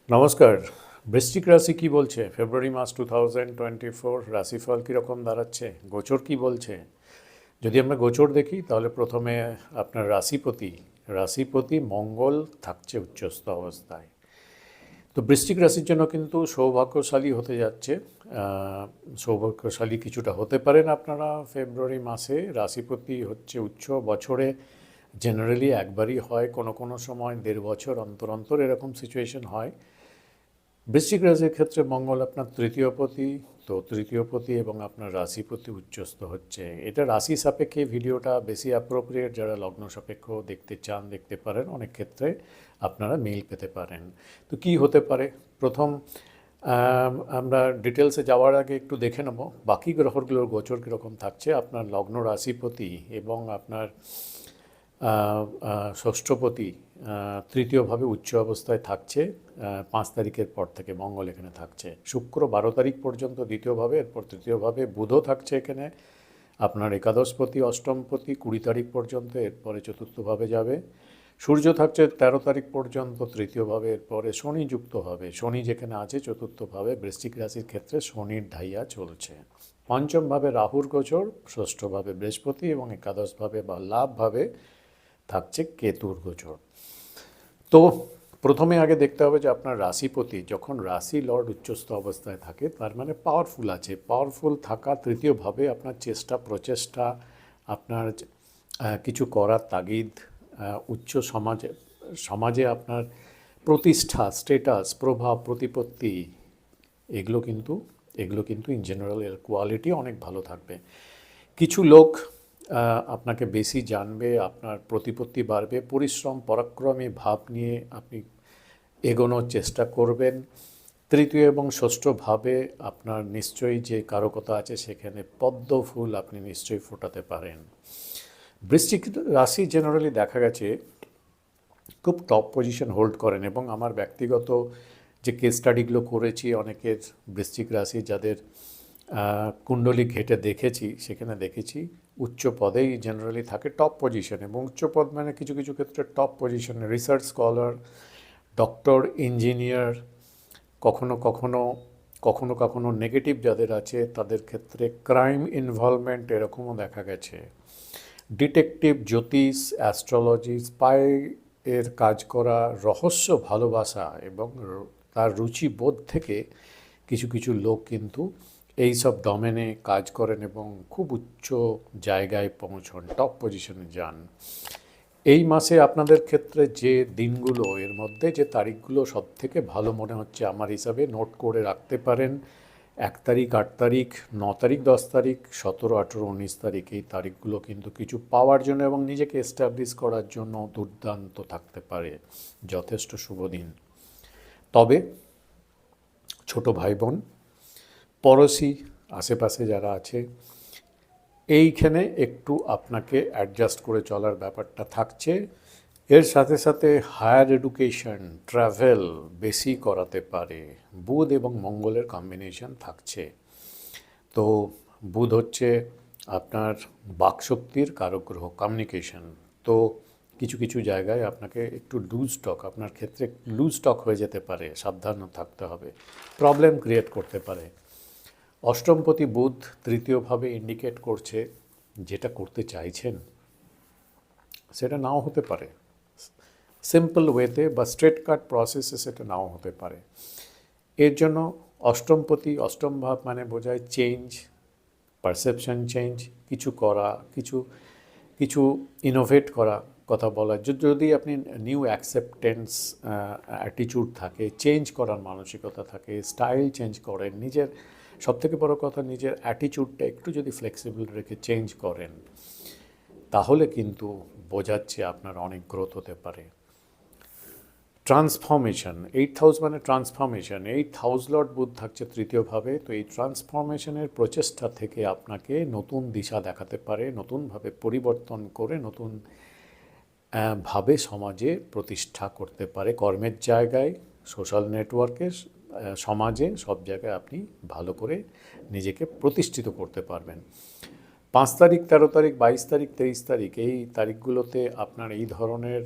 নমস্কার। বৃশ্চিক রাশি কি বলছে? ফেব্রুয়ারি মাস 2024 রাশিফল কীরকম দাঁড়াচ্ছে? গোচর কি বলছে? যদি আমরা গোচর দেখি তাহলে প্রথমে আপনার রাশিপতি মঙ্গল থাকছে উচ্চস্থ অবস্থায়। তো বৃশ্চিক রাশির জন্য কিন্তু সৌভাগ্যশালী হতে যাচ্ছে। সৌভাগ্যশালী কিছুটা হতে পারেন আপনারা ফেব্রুয়ারি মাসে। রাশিপতি হচ্ছে উচ্চ, বছরে জেনারেলি একবারই হয়, কোনো কোনো সময় 1.5 বছর অন্তর অন্তর এরকম সিচুয়েশন হয়। বৃশ্চিক রাশির ক্ষেত্রে মঙ্গল আপনার তৃতীয়পতি, তো তৃতীয়পতি এবং আপনার রাশিপতি উচ্চস্থ হচ্ছে। এটা রাশি সাপেক্ষে ভিডিওটা বেশি অ্যাপ্রোপ্রিয়েট, যারা লগ্ন সাপেক্ষ দেখতে চান দেখতে পারেন, অনেক ক্ষেত্রে আপনারা মিল পেতে পারেন। তো কি হতে পারে প্রথম, আমরা ডিটেলসে যাওয়ার আগে একটু দেখে নেব বাকি গ্রহগুলোর গোচর কীরকম থাকছে। আপনার লগ্ন রাশিপতি এবং আপনার ষষ্ঠপতি তৃতীয়ভাবে উচ্চ অবস্থায় থাকছে 5 তারিখের পর থেকে। মঙ্গল এখানে থাকছে শুক্র 12 তারিখ পর্যন্ত দ্বিতীয়ভাবে, এরপর তৃতীয়ভাবে বুধও থাকছে এখানে। আপনার একাদশপতি অষ্টমপতি 20 তারিখ পর্যন্ত, এরপরে চতুর্থভাবে যাবে। সূর্য থাকছে 13 তারিখ পর্যন্ত তৃতীয়ভাবে, এরপরে শনি যুক্ত হবে। শনি যেখানে আছে চতুর্থভাবে, বৃশ্চিক রাশির ক্ষেত্রে শনির ঢাইয়া চলছে। পঞ্চমভাবে রাহুর গোচর, ষষ্ঠভাবে বৃহস্পতি এবং একাদশভাবে বা লাভভাবে থাকছে কেতুর গোচর। তো প্রথমে আগে দেখতে হবে যে আপনার রাশিপতি যখন রাশি লর্ড উচ্চস্থ অবস্থায় থাকে, তার মানে পাওয়ারফুল আছে। পাওয়ারফুল থাকা তৃতীয়ভাবে আপনার চেষ্টা প্রচেষ্টা, আপনার কিছু করার তাগিদ, উচ্চ সমাজে আপনার প্রতিষ্ঠা, স্টেটাস, প্রভাব, প্রতিপত্তি, এগুলো কিন্তু ইন জেনারেল এর কোয়ালিটি অনেক ভালো থাকবে। কিছু লোক আপনাকে বেশি জানবে, আপনার প্রতিপত্তি বাড়বে, পরিশ্রম পরাক্রমী ভাব নিয়ে আপনি এগোনোর চেষ্টা করবেন। তৃতীয় এবং ষষ্ঠভাবে আপনার নিশ্চয়ই যে কারকতা আছে, সেখানে পদ্ম ফুল আপনি নিশ্চয়ই ফোটাতে পারেন। বৃশ্চিক রাশি জেনারেলি দেখা গেছে খুব টপ পজিশন হোল্ড করেন, এবং আমার ব্যক্তিগত যে কেস স্টাডিগুলো করেছি অনেকের বৃশ্চিক রাশি যাদের কুণ্ডলী ঘেটে দেখেছি, সেখানে দেখেছি উচ্চ পদেই জেনারেলি থাকে, টপ পজিশন। এবং উচ্চ পদ মানে কিছু কিছু ক্ষেত্রে টপ পজিশনে রিসার্চ স্কলার, ডক্টর, ইঞ্জিনিয়ার, কখনো কখনো কখনো কখনো নেগেটিভ যাদের আছে তাদের ক্ষেত্রে ক্রাইম ইনভলভমেন্ট এরকমও দেখা গেছে। ডিটেকটিভ, জ্যোতিষ, অ্যাস্ট্রোলজি, স্পাই এর কাজ করা, রহস্য ভালোবাসা এবং তার রুচিবোধ থেকে কিছু কিছু লোক কিন্তু এই সব ডোমেনে কাজ করেন এবং খুব উচ্চ জায়গায় পৌঁছন, টপ পজিশনে যান। এই মাসে আপনাদের ক্ষেত্রে যে দিনগুলো, এর মধ্যে যে তারিখগুলো সব থেকে ভালো মনে হচ্ছে আমার হিসাবে, নোট করে রাখতে পারেন। 1 তারিখ, 8 তারিখ, 9 তারিখ, 10 তারিখ, 17, 18, 19 তারিখ, এই তারিখগুলো কিন্তু কিছু পাওয়ার জন্য এবং নিজেকে এস্টাবলিশ করার জন্য দুর্দান্ত থাকতে পারে, যথেষ্ট শুভ দিন। তবে ছোট ভাই বোন, পড়োশি, আশেপাশে যারা আছে, এইখানে একটু আপনাকে অ্যাডজাস্ট করে চলার ব্যাপারটা থাকছে। এর সাথে সাথে হায়ার এডুকেশন, ট্রাভেল বেশি করাতে পারে। বুধ এবং মঙ্গলের কম্বিনেশন থাকছে। তো বুধ হচ্ছে আপনার বাকশক্তির কারক গ্রহ, কমিউনিকেশন। তো কিছু কিছু জায়গায় আপনাকে একটু লুজ টক, আপনার ক্ষেত্রে লুজ টক হয়ে যেতে পারে, সাবধান থাকতে হবে, প্রবলেম ক্রিয়েট করতে পারে। অষ্টমপতি বুধ তৃতীয়ভাবে ইন্ডিকেট করছে যেটা করতে চাইছেন সেটা নাও হতে পারে, সিম্পল ওয়েতে বা স্ট্রেট কাট প্রসেসে সেটা নাও হতে পারে। এর জন্য অষ্টম ভাব মানে বোঝায় চেঞ্জ, পারসেপশন চেঞ্জ, কিছু করা, কিছু কিছু ইনোভেট করা, কথা বলা। যদি আপনি নিউ অ্যাকসেপ্টেন্স অ্যাটিটিউড থাকে, চেঞ্জ করার মানসিকতা থাকে, স্টাইল চেঞ্জ করেন, নিজের সবথেকে বড় কথা নিজের অ্যাটিটিউডটা একটু যদি ফ্লেক্সিবল রেখে চেঞ্জ করেন, তাহলে কিন্তু বোঝাচ্ছে আপনার অনেক গ্রোথ হতে পারে। ট্রান্সফরমেশন, 8th হাউস মানে ট্রান্সফরমেশন। 8th হাউস লর্ড বুধ থাকছে তৃতীয়ভাবে। তো এই ট্রান্সফরমেশনের প্রচেষ্টা থেকে আপনাকে নতুন দিশা দেখাতে পারে, নতুনভাবে পরিবর্তন করে নতুন ভাবে সমাজে প্রতিষ্ঠা করতে পারে। কর্মের জায়গায়, সোশ্যাল নেটওয়ার্কে, সমাজে, সব জায়গায় আপনি ভালো করে নিজেকে প্রতিষ্ঠিত করতে পারবেন। 5 তারিখ, 13 তারিখ, 22 তারিখ, 23 তারিখ এই তারিখগুলোতে আপনার এই ধরনের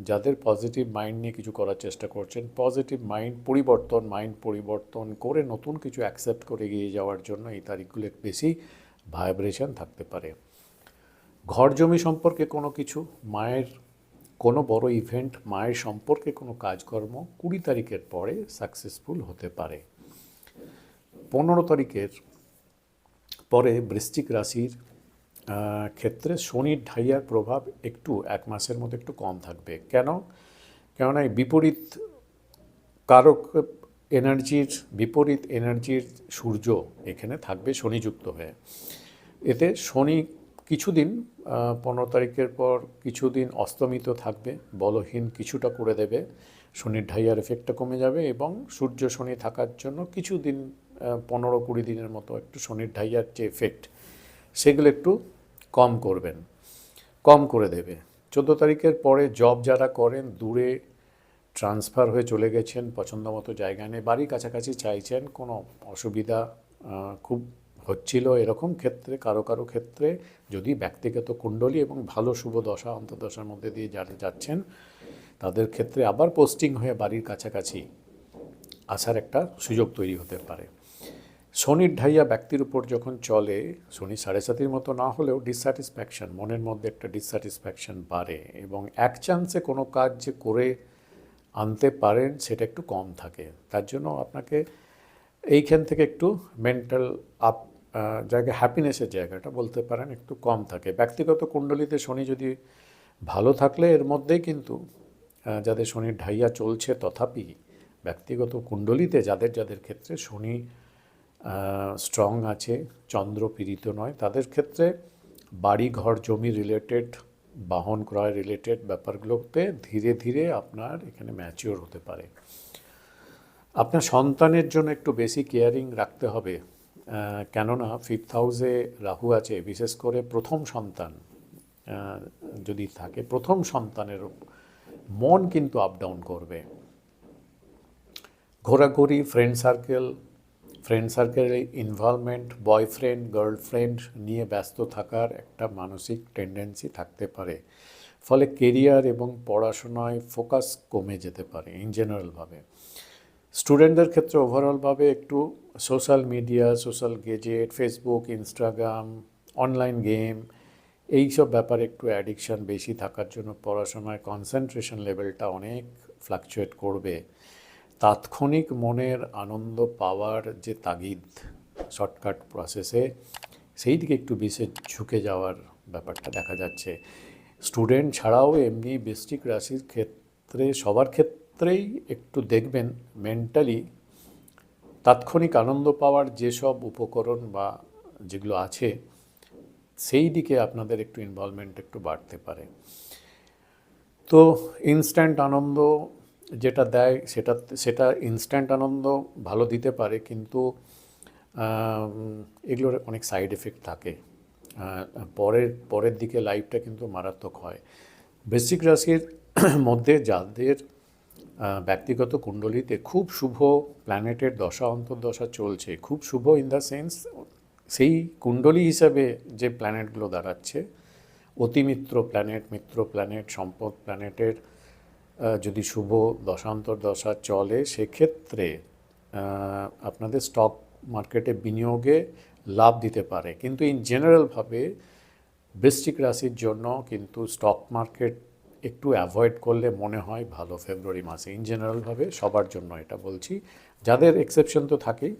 যাদের পজিটিভ মাইন্ড নিয়ে কিছু করার চেষ্টা করছেন, পজিটিভ মাইন্ড পরিবর্তন করে নতুন কিছু অ্যাকসেপ্ট করে এগিয়ে যাওয়ার জন্য এই তারিখগুলো বেশি ভাইব্রেশন থাকতে পারে। ঘর জমি সম্পর্কে কোনো কিছু, মায়ের কোনো বড় ইভেন্ট, মায়ের সম্পর্কে কোনো কাজকর্ম 20 তারিখের পরে সাকসেসফুল হতে পারে। 15 তারিখের পরে বৃশ্চিক রাশির ক্ষেত্রে শনির ঢাইয়ার প্রভাব একটু 1 মাসের মধ্যে একটু কম থাকবে। কেননা এই বিপরীত এনার্জির সূর্য এখানে থাকবে শনিযুক্ত হয়ে। এতে শনি কিছুদিন 15 তারিখের পর কিছুদিন অস্তমিত থাকবে, বলহীন কিছুটা করে দেবে, শনির ঢাইয়ার এফেক্টটা কমে যাবে এবং সূর্য শনি থাকার জন্য কিছুদিন 15-20 দিনের মতো একটু শনির ঢাইয়ার যে এফেক্ট সেগুলো একটু কম করে দেবে। 14 তারিখের পরে জব যারা করেন, দূরে ট্রান্সফার হয়ে চলে গেছেন, পছন্দ মতো জায়গা নেই, বাড়ির কাছাকাছি চাইছেন, কোনো অসুবিধা খুব হচ্ছিল, এরকম ক্ষেত্রে কারো ক্ষেত্রে যদি ব্যক্তিগত কুণ্ডলী এবং ভালো শুভ দশা অন্তর্দশার মধ্যে দিয়ে যারা যাচ্ছেন তাদের ক্ষেত্রে আবার পোস্টিং হয়ে বাড়ির কাছাকাছি আসার একটা সুযোগ তৈরি হতে পারে। শনির ঢাইয়া ব্যক্তির উপর যখন চলে, শনি 7.5 মতো না হলেও ডিসস্যাটিসফ্যাকশন, মনের মধ্যে একটা ডিসস্যাটিসফ্যাকশন বাড়ে এবং এক চান্সে কোনো কাজ যে করে আনতে পারেন সেটা একটু কম থাকে। তার জন্য আপনাকে এইখান থেকে একটু মেন্টাল হ্যাপিনেসের জায়গাটা বলতে পারেন একটু কম থাকে। ব্যক্তিগত কুণ্ডলিতে শনি যদি ভালো থাকলে এর মধ্যেই কিন্তু যাদের শনির ঢাইয়া চলছে, তথাপি ব্যক্তিগত কুণ্ডলিতে যাদের ক্ষেত্রে শনি স্ট্রং আছে, চন্দ্র পীড়িত নয়, তাদের ক্ষেত্রে বাড়ি ঘর জমি রিলেটেড, বাহন ক্রয় রিলেটেড ব্যাপারগুলোতে ধীরে ধীরে আপনার এখানে ম্যাচিওর হতে পারে। আপনার সন্তানের জন্য একটু বেশি কেয়ারিং রাখতে হবে, কেননা 5th হাউসে রাহু আছে। বিশেষ করে প্রথম সন্তান যদি থাকে, প্রথম সন্তানের মন কিন্তু আপ ডাউন করবে। ঘোরাঘুরি, ফ্রেন্ড সার্কেলের ইনভলভমেন্ট, বয়ফ্রেন্ড গার্লফ্রেন্ড নিয়ে ব্যস্ত থাকার একটা মানসিক টেন্ডেন্সি থাকতে পারে। ফলে কেরিয়ার এবং পড়াশোনায় ফোকাস কমে যেতে পারে ইন জেনারেলভাবে। স্টুডেন্টদের ক্ষেত্রে ওভারঅলভাবে একটু social media, social gadget, Facebook, Instagram, online game এইসব ব্যাপারে একটু অ্যাডিকশান বেশি থাকার জন্য পড়াশোনায় কনসেন্ট্রেশন লেভেলটা অনেক ফ্লাকচুয়েট করবে। তাৎক্ষণিক মনের আনন্দ পাওয়ার যে তাগিদ শর্টকাট প্রসেসে, সেই দিকে একটু বিশেষ ঝুঁকে যাওয়ার ব্যাপারটা দেখা যাচ্ছে। স্টুডেন্ট ছাড়াও এমনি বৃশ্চিক রাশির ক্ষেত্রে সবার ক্ষেত্রেই একটু দেখবেন মেন্টালি তাৎক্ষণিক আনন্দ পাওয়ার যেসব উপকরণ বা যেগুলো আছে সেই দিকে আপনাদের একটু ইনভলভমেন্ট একটু বাড়তে পারে। তো ইনস্ট্যান্ট আনন্দ যেটা দেয় সেটা ইনস্ট্যান্ট আনন্দ ভালো দিতে পারে, কিন্তু এগুলোর অনেক সাইড এফেক্ট থাকে। পরের দিকে লাইফটা কিন্তু মারাত্মক হয়। বৃশ্চিক রাশির মধ্যে যাদের ব্যক্তিগত কুণ্ডলিতে খুব শুভ প্ল্যানেটের দশা অন্তর্দশা চলছে, খুব শুভ ইন দ্য সেন্স সেই কুণ্ডলী হিসাবে যে প্ল্যানেটগুলো দাঁড়াচ্ছে, অতিমিত্র প্ল্যানেট, মিত্র প্ল্যানেট, সম্পদ প্ল্যানেটের যদি শুভ দশান্তর্দশা চলে, সেক্ষেত্রে আপনাদের স্টক মার্কেটে বিনিয়োগে লাভ দিতে পারে। কিন্তু ইন জেনারেলভাবে বৃশ্চিক রাশির জন্য কিন্তু স্টক মার্কেট একটু অ্যাভয়েড করলে মনে হয় ভালো ফেব্রুয়ারি মাসে। ইন জেনারেলভাবে সবার জন্য এটা বলছি, যাদের এক্সেপশন তো থাকেই,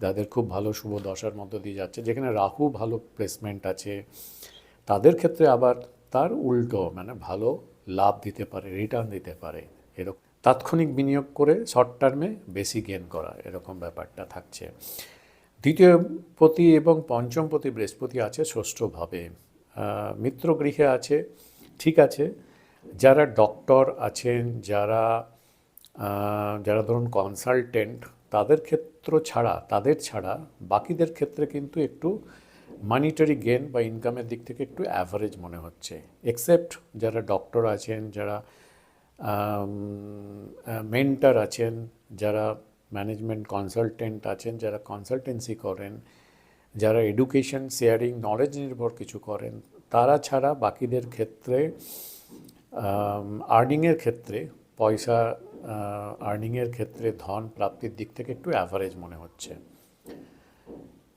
যাদের খুব ভালো শুভ দশার মধ্য দিয়ে যাচ্ছে, যেখানে রাহু ভালো প্লেসমেন্ট আছে, তাদের ক্ষেত্রে আবার তার উল্টো, মানে ভালো লাভ দিতে পারে, রিটার্ন দিতে পারে। এরকম তাৎক্ষণিক বিনিয়োগ করে শর্ট টার্মে বেশি গেন করা, এরকম ব্যাপারটা থাকছে। দ্বিতীয়পতি এবং পঞ্চমপতি বৃহস্পতি আছে ষষ্ঠভাবে, মিত্রগৃহে আছে, ঠিক আছে। যারা ডক্টর আছেন, যারা ধরুন কনসালটেন্ট, তাদের ছাড়া বাকিদের ক্ষেত্রে কিন্তু একটু মানিটারি গেন বা ইনকামের দিক থেকে একটু অ্যাভারেজ মনে হচ্ছে। এক্সেপ্ট যারা ডক্টর আছেন, যারা মেন্টর আছেন, যারা ম্যানেজমেন্ট কনসালটেন্ট আছেন, যারা কনসালটেন্সি করেন, যারা এডুকেশন শেয়ারিং নলেজ নির্ভর কিছু করেন তারা ছাড়া বাকিদের ক্ষেত্রে আর্নিংয়ের ক্ষেত্রে পয়সা আর্নিংয়ের ক্ষেত্রে ধন প্রাপ্তির দিক থেকে একটু অ্যাভারেজ মনে হচ্ছে।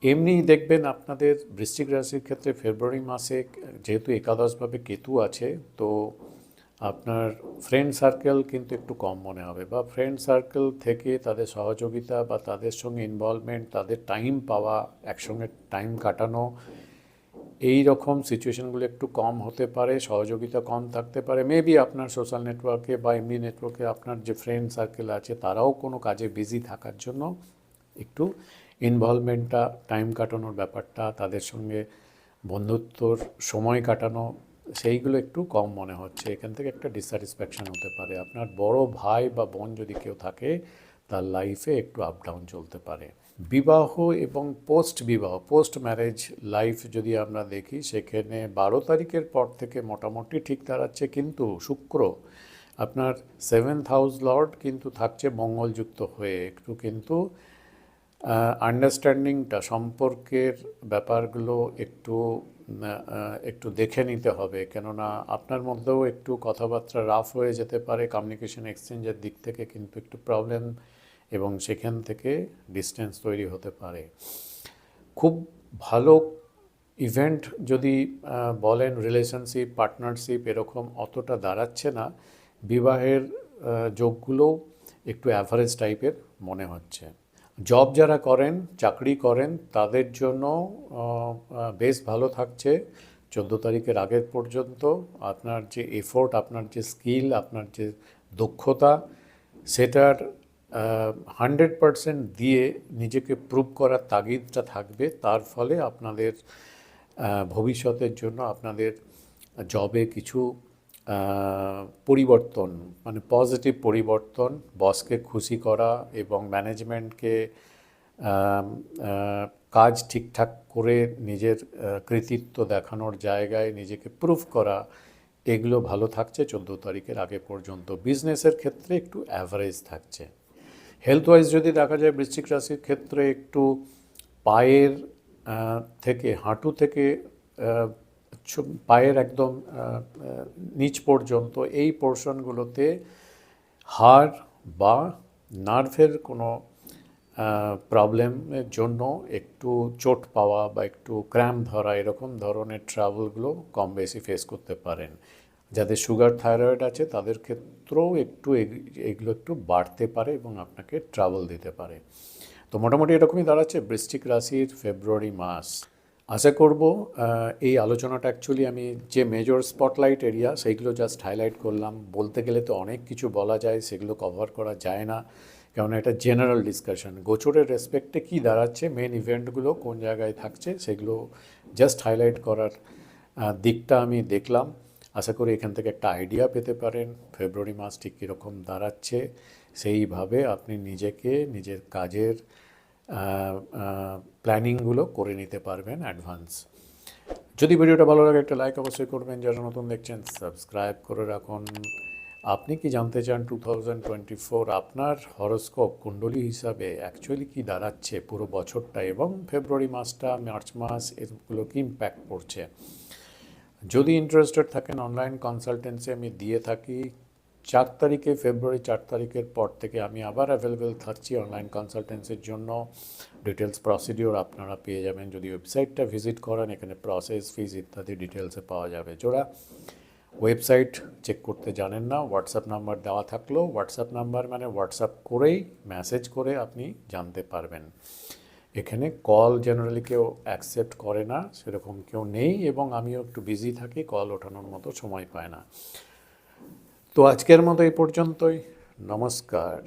এমনি দেখবেন আপনাদের বৃশ্চিক রাশির ক্ষেত্রে ফেব্রুয়ারি মাসে যেহেতু একাদশভাবে কেতু আছে, তো আপনার ফ্রেন্ড সার্কেল কিন্তু একটু কম মনে হবে, বা ফ্রেন্ড সার্কেল থেকে তাদের সহযোগিতা বা তাদের সঙ্গে ইনভলভমেন্ট, তাদের টাইম পাওয়া, একসঙ্গে টাইম কাটানো, এই রকম সিচুয়েশনগুলো একটু কম হতে পারে, সহযোগিতা কম থাকতে পারে। মেবি আপনার সোশ্যাল নেটওয়ার্কে বা এমনি নেটওয়ার্কে আপনার যে ফ্রেন্ড সার্কেল আছে তারাও কোনো কাজে বিজি থাকার জন্য একটু ইনভলভমেন্টটা, টাইম কাটানোর ব্যাপারটা, তাদের সঙ্গে বন্ধুত্বর সময় কাটানো, সেইগুলো একটু কম মনে হচ্ছে। এখান থেকে একটা ডিসস্যাটিসফ্যাকশন হতে পারে। আপনার বড় ভাই বা বোন যদি কেউ থাকে তার লাইফে একটু আপ ডাউন চলতে পারে। বিবাহ এবং পোস্ট ম্যারেজ লাইফ যদি আমরা দেখি, সেখানে 12 তারিখের পর থেকে মোটামুটি ঠিক দাঁড়াচ্ছে, কিন্তু শুক্র আপনার 7th হাউস লর্ড কিন্তু থাকছে মঙ্গলযুক্ত হয়ে, একটু কিন্তু আন্ডারস্ট্যান্ডিংটা, সম্পর্কের ব্যাপারগুলো একটু দেখে নিতে হবে, কেননা আপনার মধ্যেও একটু কথাবার্তা রাফ হয়ে যেতে পারে, কমিউনিকেশন এক্সচেঞ্জের দিক থেকে কিন্তু একটু প্রবলেম, এবং সেখান থেকে ডিস্টেন্স তৈরি হতে পারে। খুব ভালো ইভেন্ট যদি বলেন, রিলেশনশিপ, পার্টনারশিপ এরকম অতটা দাঁড়াচ্ছে না। বিবাহের যোগগুলোও একটু অ্যাভারেজ টাইপের মনে হচ্ছে। জব যারা করেন, চাকরি করেন, তাদের জন্য বেশ ভালো থাকছে 14 তারিখের আগের পর্যন্ত। আপনার যে এফোর্ট, আপনার যে স্কিল, আপনার যে দক্ষতা, সেটার 100% দিয়ে নিজেকে প্রুভ করার তাগিদটা থাকবে। তার ফলে আপনাদের ভবিষ্যতের জন্য আপনাদের জবে কিছু পরিবর্তন, মানে পজিটিভ পরিবর্তন, বসকে খুশি করা এবং ম্যানেজমেন্টকে কাজ ঠিকঠাক করে নিজের কৃতিত্ব দেখানোর জায়গায় নিজেকে প্রুভ করা, এগুলো ভালো থাকছে 14 তারিখের আগে পর্যন্ত। বিজনেসের ক্ষেত্রে একটু অ্যাভারেজ থাকছে। হেলথ ওয়াইজ যদি দেখা যায়, বৃশ্চিক রাশির ক্ষেত্রে একটু পায়ের থেকে, হাঁটু থেকে পায়ের একদম নিচ পর্যন্ত এই পোর্শনগুলোতে হাড় বা নার্ভের কোনো প্রবলেমের জন্য একটু চোট পাওয়া বা একটু ক্র্যাম্প ধরা, এরকম ধরনের ট্রাবলগুলো কম বেশি ফেস করতে পারেন। যাদের সুগার, থাইরয়েড আছে তাদের ক্ষেত্রেও একটু এগুলো একটু বাড়তে পারে এবং আপনাকে ট্রাবল দিতে পারে। তো মোটামুটি এরকমই দাঁড়াচ্ছে বৃশ্চিক রাশির ফেব্রুয়ারি মাস। আশা করব এই আলোচনাটা, অ্যাকচুয়ালি আমি যে মেজর স্পটলাইট এরিয়া সেইগুলো জাস্ট হাইলাইট করলাম। বলতে গেলে তো অনেক কিছু বলা যায়, সেগুলো কভার করা যায় না, কারণ এটা জেনারেল ডিসকাশন। গোচরের রেসপেক্টে কী দাঁড়াচ্ছে, মেন ইভেন্টগুলো কোন জায়গায় থাকছে, সেগুলো জাস্ট হাইলাইট করার দিকটা আমি দেখলাম। আশা করি এখান থেকে একটা আইডিয়া পেতে পারেন ফেব্রুয়ারি মাস ঠিক কীরকম দাঁড়াচ্ছে। সেইভাবে আপনি নিজেকে, নিজের কাজের প্ল্যানিংগুলো করে নিতে পারবেন অ্যাডভান্স। যদি ভিডিওটা ভালো লাগে একটা লাইক অবশ্যই করবেন, যারা নতুন দেখছেন সাবস্ক্রাইব করে রাখুন। আপনি কি জানতে চান 2024 আপনার হরোস্কোপ কুণ্ডলী হিসাবে অ্যাকচুয়ালি কি দাঁড়াচ্ছে পুরো বছরটা, এবং ফেব্রুয়ারি মাসটা, মার্চ মাস, এগুলো কি ইম্প্যাক্ট পড়ছে? যদি ইন্টারেস্টেড থাকেন, অনলাইন কনসালটেন্সি আমি দিয়ে থাকি। 4 তারিখে ফেব্রুয়ারি, 4 তারিখের পর থেকে আমি আবার অ্যাভেলেবেল থাকছি অনলাইন কনসালটেন্সির জন্য। ডিটেলস, প্রসিডিওর আপনারা পেয়ে যাবেন যদি ওয়েবসাইটটা ভিজিট করেন। এখানে প্রসেস, ফিজ ইত্যাদি ডিটেলসে পাওয়া যাবে। যারা ওয়েবসাইট চেক করতে জানেন না, হোয়াটসঅ্যাপ নাম্বার দেওয়া থাকলেও, হোয়াটসঅ্যাপ নাম্বার মানে হোয়াটসঅ্যাপ করেই, মেসেজ করে আপনি জানতে পারবেন। এখানে কল জেনারেলি কেউ অ্যাকসেপ্ট করে না, সেরকম কেউ নেই, এবং আমিও একটু বিজি থাকি, কল ওঠানোর মতো সময় পায় না। তো আজকের মতো এই পর্যন্তই। নমস্কার।